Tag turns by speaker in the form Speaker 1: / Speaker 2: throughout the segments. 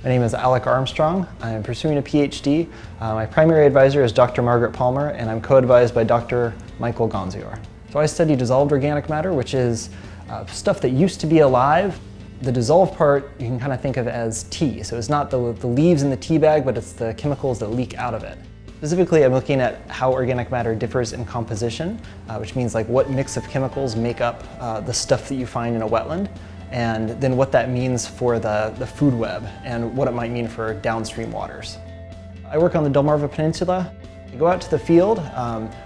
Speaker 1: My name is Alec Armstrong. I'm pursuing a PhD. My primary advisor is Dr. Margaret Palmer, and I'm co-advised by Dr. Michael Gonzior. So I study dissolved organic matter, which is stuff that used to be alive. The dissolved part you can kind of think of as tea. So it's not the leaves in the tea bag, but it's the chemicals that leak out of it. Specifically, I'm looking at how organic matter differs in composition, which means like what mix of chemicals make up the stuff that you find in a wetland, and then what that means for the food web and what it might mean for downstream waters. I work on the Delmarva Peninsula. I go out to the field,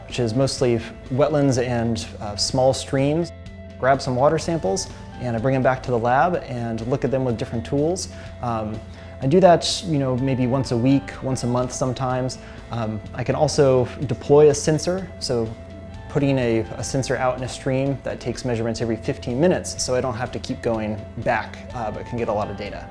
Speaker 1: which is mostly wetlands and small streams, grab some water samples, and I bring them back to the lab and look at them with different tools. I do that, maybe once a week, once a month sometimes. I can also deploy a sensor, so putting a sensor out in a stream that takes measurements every 15 minutes, so I don't have to keep going back, but can get a lot of data.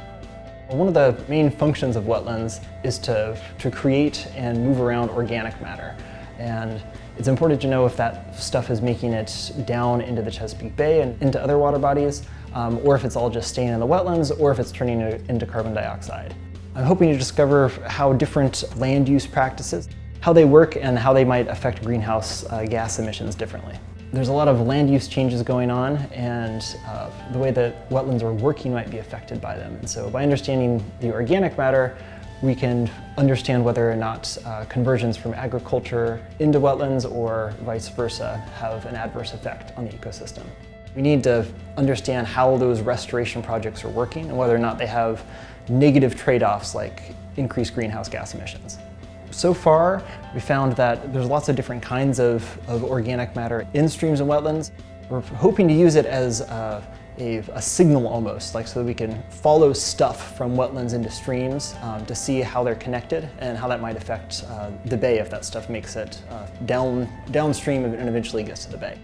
Speaker 1: One of the main functions of wetlands is to create and move around organic matter. And it's important to know if that stuff is making it down into the Chesapeake Bay and into other water bodies, or if it's all just staying in the wetlands, or if it's turning it into carbon dioxide. I'm hoping to discover how different land use practices, how they work and how they might affect greenhouse gas emissions differently. There's a lot of land use changes going on, and the way that wetlands are working might be affected by them. And so by understanding the organic matter, we can understand whether or not conversions from agriculture into wetlands or vice versa have an adverse effect on the ecosystem. We need to understand how those restoration projects are working and whether or not they have negative trade-offs like increased greenhouse gas emissions. So far, we found that there's lots of different kinds of organic matter in streams and wetlands. We're hoping to use it as a signal almost, so that we can follow stuff from wetlands into streams to see how they're connected and how that might affect the bay if that stuff makes it downstream and eventually gets to the bay.